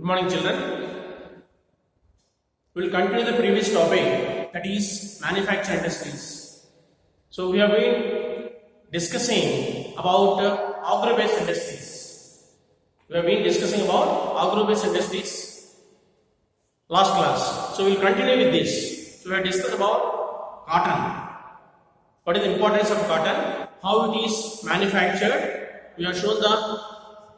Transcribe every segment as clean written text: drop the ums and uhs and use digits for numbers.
Good morning, children. We will continue the previous topic, that is manufacturing industries. So we have been discussing about agro-based industries. We have been discussing about agro-based industries last class. So we will continue with this. So we have discussed about cotton. What is the importance of cotton? How it is manufactured? We have shown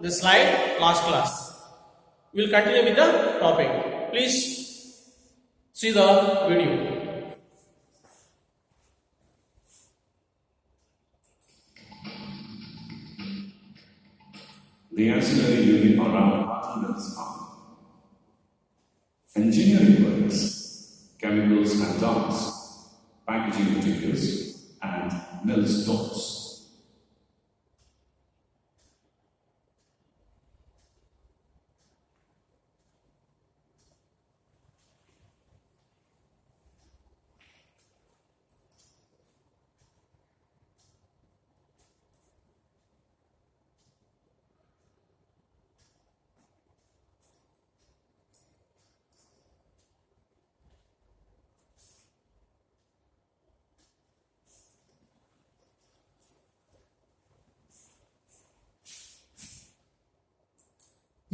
the slide last class. We will continue with the topic. Please see the video. The ancillary unit around cotton mills are engineering works, chemicals and dyes, packaging materials, and mill stores.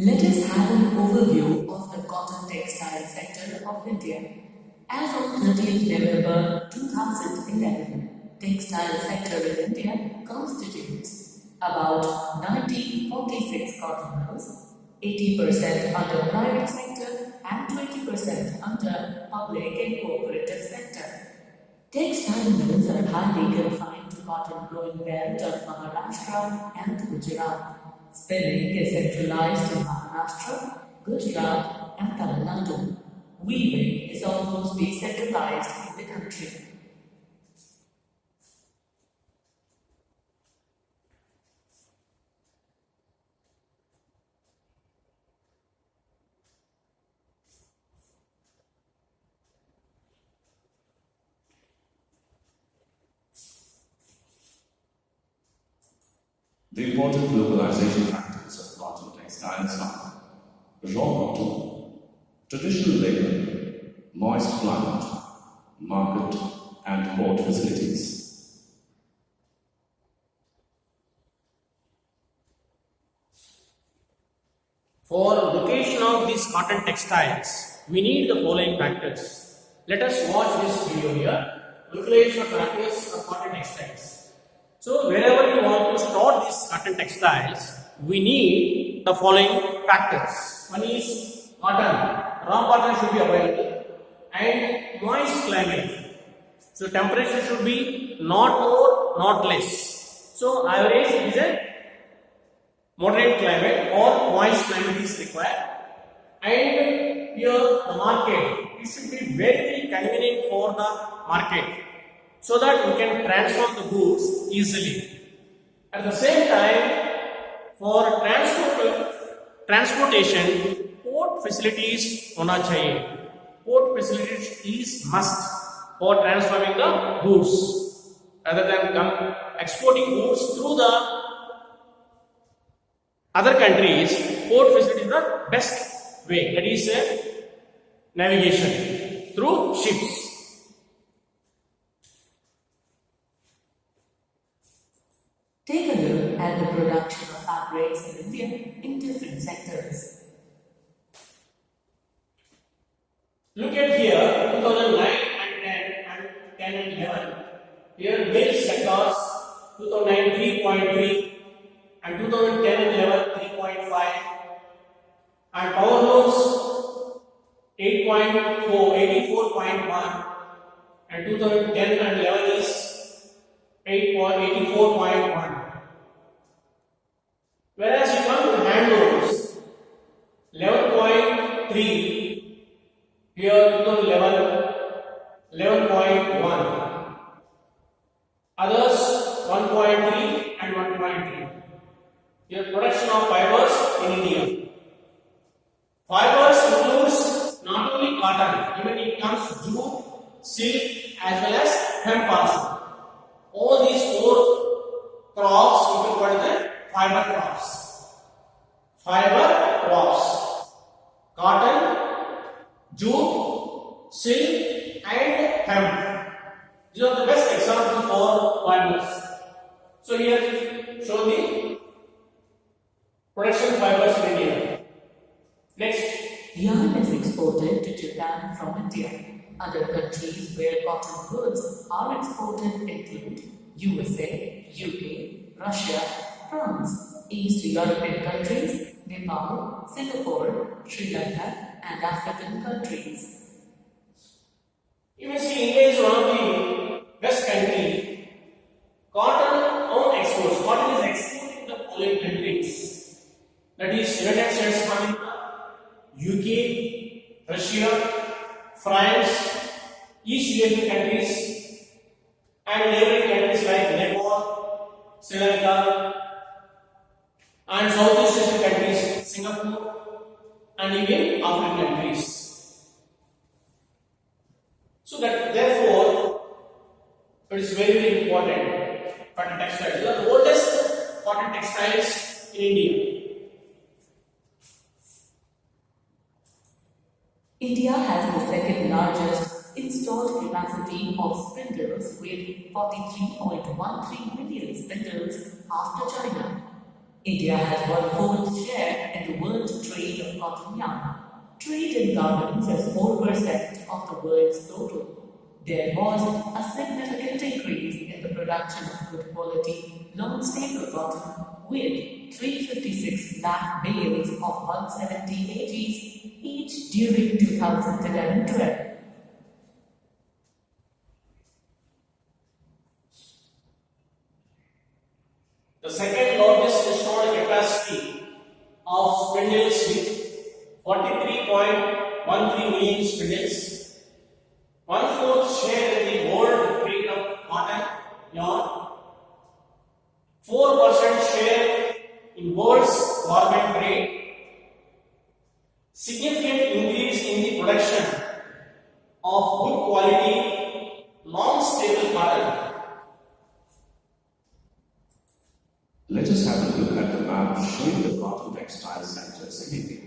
Let us have an overview of the cotton textile sector of India. As on 30th November 2011, textile sector in India constitutes about 1946 cotton mills, 80% under private sector and 20% under public and cooperative sector. Textile mills are highly confined to cotton growing belt of Maharashtra and Gujarat. Spinning is centralized in Maharashtra, Gujarat and Tamil Nadu. Weaving is almost decentralized in the country. The important localization factors of cotton textiles are raw cotton, traditional labor, moist climate, market, and port facilities. For location of these cotton textiles, we need the following factors. Let us watch this video here. Localization factors of cotton textiles. So wherever you want to store these cotton textiles, we need the following factors. One is cotton. Raw cotton should be available and moist climate. So temperature should be not more, not less. So average is a moderate climate or moist climate is required. And here the market, it should be very convenient for the market, so that we can transform the goods easily. At the same time, for transportation, port facilities hona chahiye. Port facilities is must for transforming the goods. Rather than exporting goods through the other countries, port facility is the best way. That is navigation through ships. Take a look at the production of fabrics in India in different sectors. Look at here, 2009 and 10 and 11. Here mill sectors, 2009 3.3 and 2010 and 11 3.5, and power looms 84.1, and 2010 and 11 is 84.1. Whereas you come to hand looms 11.3, here 2011 11.1, others 1.3 and 1.3. Here production of fibers in India. Fibers includes not only cotton, even it comes jute, silk as well as hemp also. All these four crops you can call the fiber crops. Fiber crops. cotton, jute, silk, and hemp. These are the best examples for fibers. So here show the production fibers in India. Next. Yarn is exported to Japan from India. Other countries where cotton goods are exported include USA, UK, Russia, France, East European countries, Nepal, Singapore, Sri Lanka, and African countries. You may see India is one of the best countries. Cotton on exports. Cotton is exported to the following countries. That is United States of America, UK, Russia, France, East European countries, and neighboring countries like Nepal, Sri Lanka, and Southeast Asian countries, Singapore, and even African countries. So that therefore, it is very, very important cotton textiles. These are the oldest cotton textiles in India. India has the second largest installed capacity of spindles with 43.13 million spindles after China. India has 1/4 share in the world trade of cotton yarn. Trade in garments is 4% of the world's total. There was a significant increase in the production of good quality, long staple cotton with 356 lakh bales of 170 kgs each during 2011-12. The second largest installed capacity of spindles with 43.13 million spindles, 1/4 share in the world trade of cotton yarn, 4% share in world's garment trade, significant increase in the production of good quality long staple cotton. Let us have a look at the map showing the cotton textile sectors in India.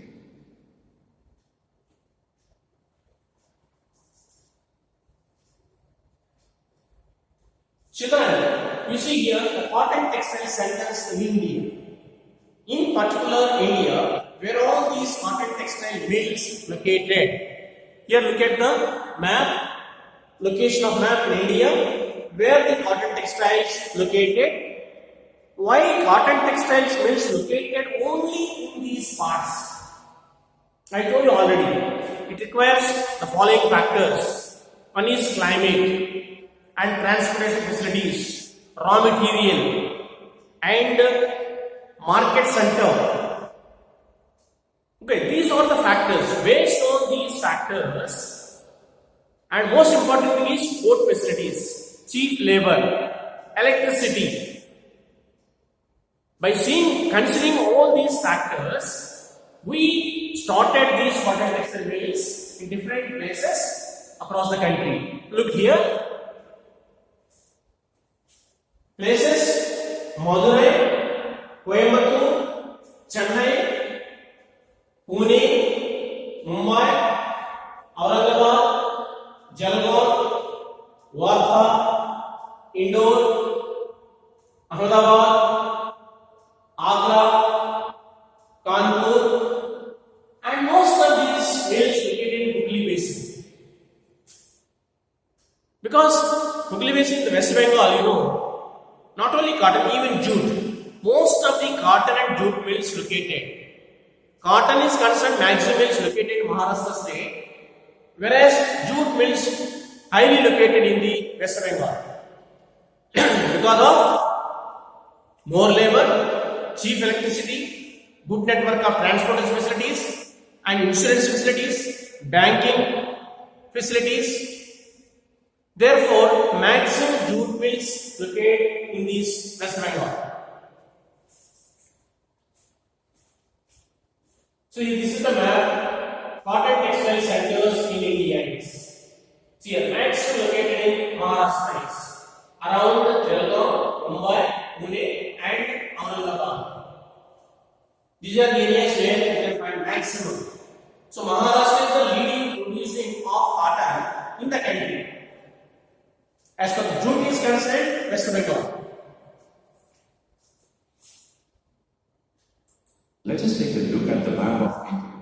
Children, you see here the cotton textile centers in India. In particular, India, where all these cotton textile mills located. Here, look at the map, location of map in India, where the cotton textiles located. Why cotton textiles mills located only in these parts? I told you already. It requires the following factors. One is climate and transportation facilities, raw material, and market center. Okay, these are the factors. Based on these factors, and most important thing is port facilities, cheap labor, electricity. By considering all these factors, we started these cotton textile mills in different places across the country. Look here. Places: Madurai, Coimbatore, Chennai, Pune, Mumbai, Aurangabad, Jalgaon, Wardha, Indore, Ahmedabad, Agra, Kanpur, and most of these mills located in Hooghly Basin. Because Hooghly Basin in the West Bengal, not only cotton, even jute. Most of the cotton and jute mills located. Cotton is concerned, maximum mills located in Maharashtra state, whereas jute mills highly located in the West Bengal. Because of more labor, cheap electricity, good network of transportation facilities and insurance facilities, banking facilities. Therefore, maximum jute mills located in these West Bengal. So this is the map. Cotton textile centers in India. See, maximum located in Maharashtra, around Jalgaon, Mumbai, Pune, and Aurangabad. These are the areas where you can find maximum. So Maharashtra is the leading producing of cotton in the country. As for the jute is concerned, West Bengal. Let us take a look at the map of India,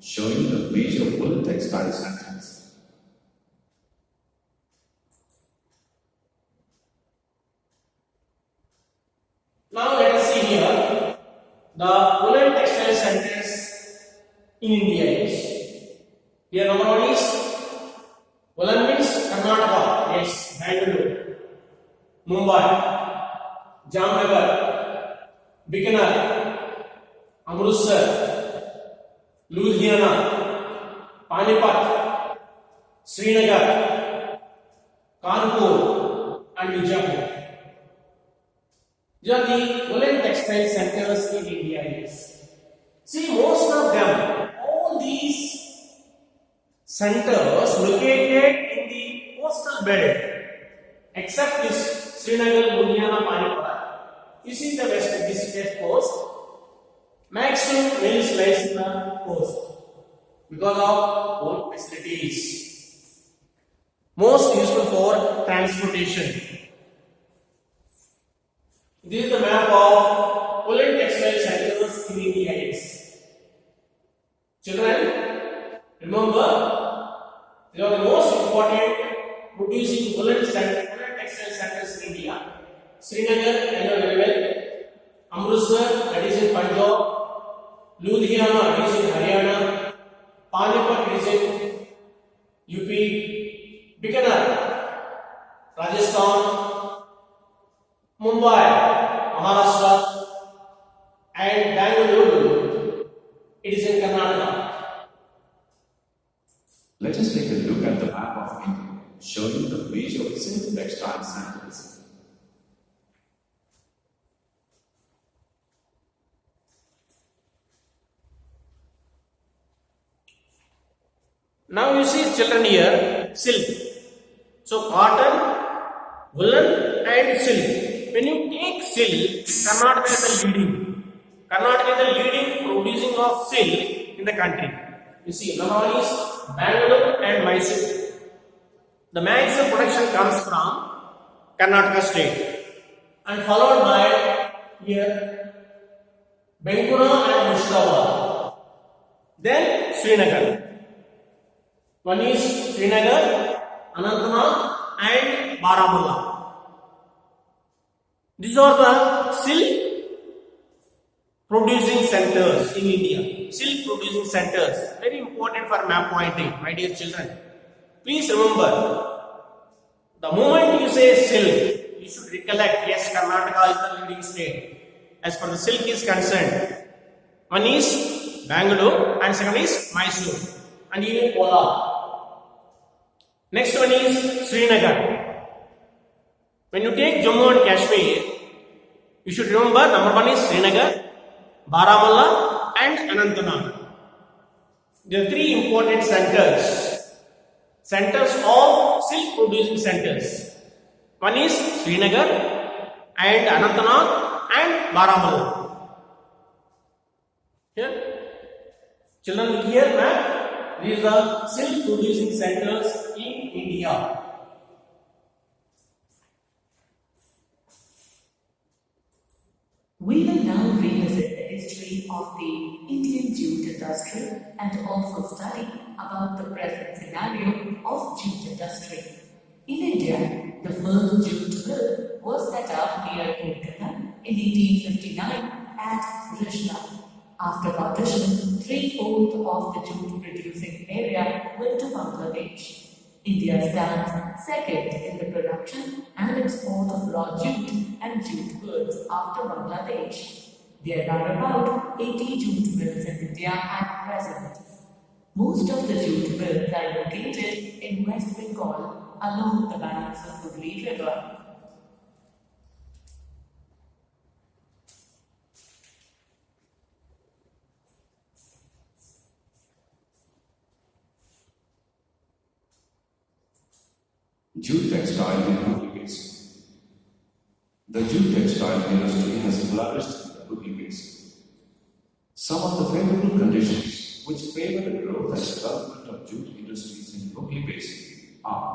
showing the major wool textile centers. Now let us see here the woolen textile centers in India is. Here number one is woolen means Karnataka, yes, Bangalore, Mumbai, Jamnagar, Bikaner, Amritsar, Ludhiana, Panipat, Srinagar, Kanpur, and Nijapur. These are the woolen textile centers in India. Is. See, most of them, all these centers located in the coastal belt, except this Srinagar, Ludhiana, Panipat. You see the west coast. Maximum mills lies in the coast because of port facilities. Most useful for transportation. This is the map of woolen textile centers in India. Is. Children, remember, they are the most important producing woolen textile centers in India. Srinagar, I know very well. Amritsar, that is in Punjab. Ludhiana, that is in Haryana. Panipat is in UP. Bikaner, Rajasthan. Mumbai, Maharashtra, and Bangalore, it is in Karnataka. Let us take a look at the map of India, showing the major silk textile centers. Now you see children here, silk. So cotton, woolen and silk. When you take silk, Karnataka is the leading. Karnataka is the leading producing of silk in the country. You see, number one is Bangalore and Mysore. The maximum production comes from Karnataka state, and followed by here Bengura and Murshidabad. Then Srinagar. One is Srinagar, Anantnag, and Baramulla. These are the silk producing centers in India. Silk producing centers, very important for map pointing, my dear children. Please remember, the moment you say silk, you should recollect, yes, Karnataka is the leading state. As far as the silk is concerned, one is Bangalore and second is Mysore and even Kolar. Next one is Srinagar. When you take Jammu and Kashmir, you should remember number one is Srinagar, Baramulla and Anantnag. There are three important centers of silk producing centers. One is Srinagar and Anantnag and Baramulla. Here, children look here, ma'am. These are silk producing centers in India. We will now revisit the history of the Indian jute industry and also study about the present scenario of jute industry. In India, the first jute mill was set up near Kolkata in 1859 at Krishna. After partition, 3/4 of the jute producing area went to Bangladesh. India stands second in the production and export of raw jute and jute goods after Bangladesh. There are about 80 jute mills in India at present. Most of the jute mills are located in West Bengal along the banks of Hooghly River. Jute textile in Hooghly Basin. The jute textile industry has flourished in the Hooghly Basin. Some of the favorable conditions which favor the growth and development of jute industries in Hooghly Basin are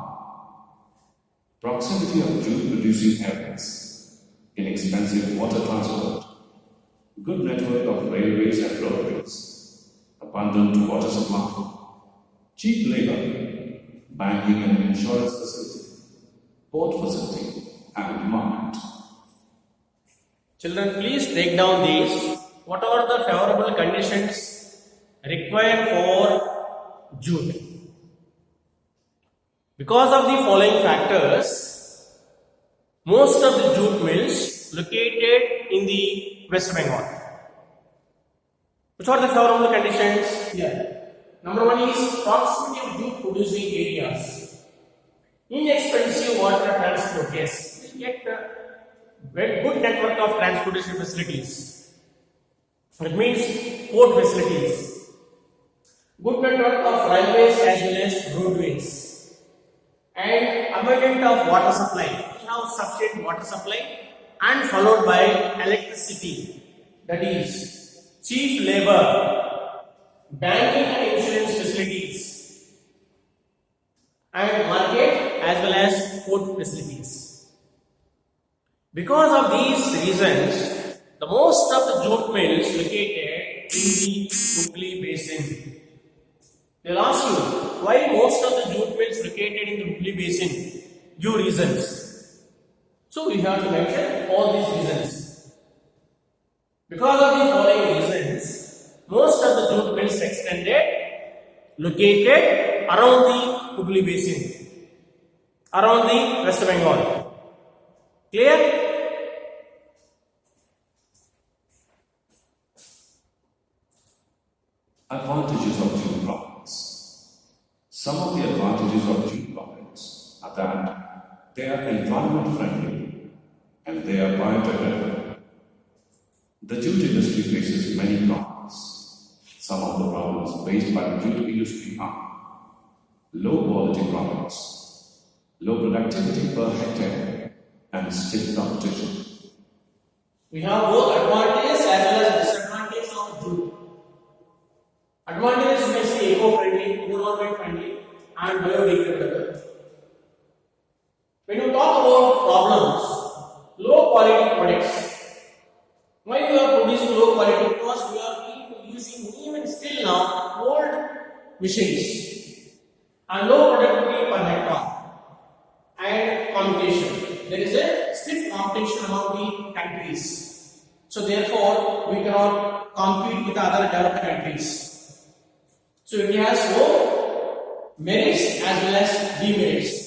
proximity of jute producing areas, inexpensive water transport, good network of railways and roadways, abundant water supply, cheap labor, banking and insurance facility, port facility, and market. Children, please take down these. What are the favorable conditions required for jute? Because of the following factors, most of the jute mills located in the West Bengal. Which are the favorable conditions? Here. Number one is proximity of jute producing areas. Inexpensive water transport. Yes, we get very good network of transportation facilities. It means port facilities. Good network of railways as well as roadways. And abundant of water supply. We have sufficient water supply and followed by electricity. That is cheap labor, banking and insurance facilities, and market as well as port facilities. Because of these reasons, the most of the jute mills located in the Hooghly Basin. They'll ask you, why most of the jute mills located in the Hooghly Basin? Give reasons. So we have to mention all these reasons. Because of the following reasons, most of the jute mills located around the Hooghly Basin, around the West Bengal. Clear? Advantages of jute products. Some of the advantages of jute products are that they are environment friendly and they are biodegradable. The jute industry faces many problems. Some of the problems faced by the jute industry are low quality products, low productivity per hectare, and stiff competition. We have both advantages as well as disadvantages of jute. Advantages may say eco-friendly, environment friendly, and biodegradable. When you talk about problems, low quality products. Why we are producing low quality? Because we are using even still now old machines and low productivity per hectare and competition. There is a stiff competition among the countries. So therefore, we cannot compete with other developed countries. So it has both merits as well as demerits.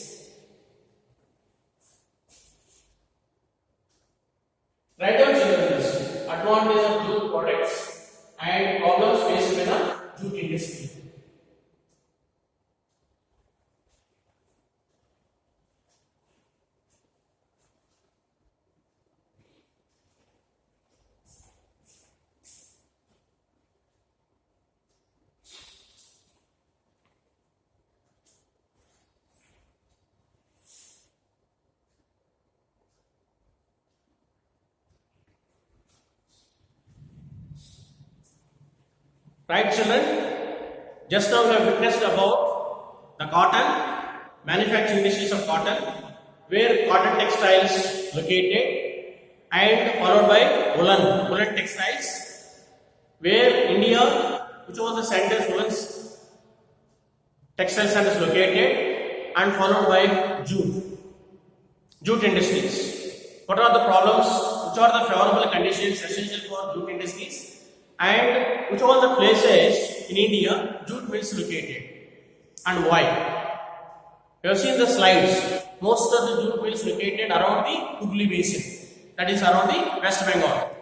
Write down children advantage of jute products and problems faced by the jute industry. Right, children? Just now we have witnessed about the cotton, manufacturing industries of cotton, where cotton textiles located, and followed by woolen textiles, where India, which was the centers, woolen textile centers located, and followed by jute industries. What are the problems? Which are the favorable conditions essential for jute industries? And which are the places in India jute mills located and why? You have seen the slides. Most of the jute mills located around the Hooghly Basin, that is around the West Bengal.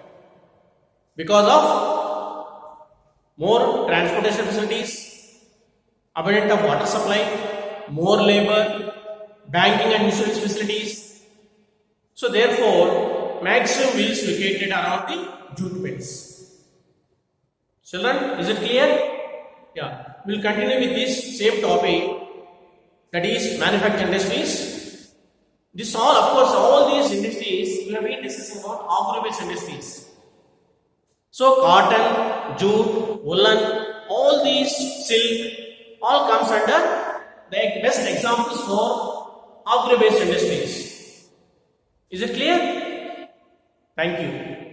Because of more transportation facilities, abundant of water supply, more labor, banking and insurance facilities. So therefore, maximum mills located around the jute mills. Children, is it clear? Yeah. We will continue with this same topic, that is manufacturing industries. This all, of course, all these industries we have been discussing about agro-based industries. So cotton, jute, woolen, all these silk all comes under the best examples for agro-based industries. Is it clear? Thank you.